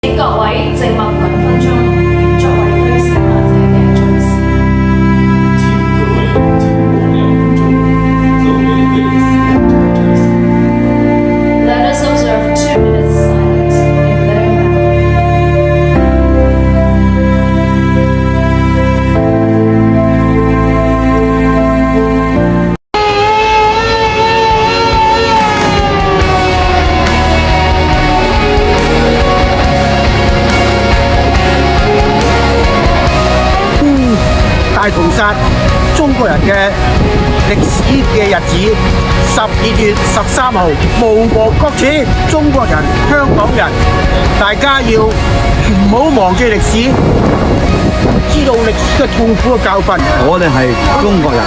請各位靜默2分鐘，作為對死難者嘅忠誠。请各位静默2分钟，作为对死难者的忠诚。Let us observe 2 minutes silence in their memory. Ừ, 大屠殺中國人嘅歷史嘅日子，12月13號，無國國恥，中國人、香港人，大家要唔好忘記歷史，知道歷史嘅痛苦嘅教訓。我哋係中國人。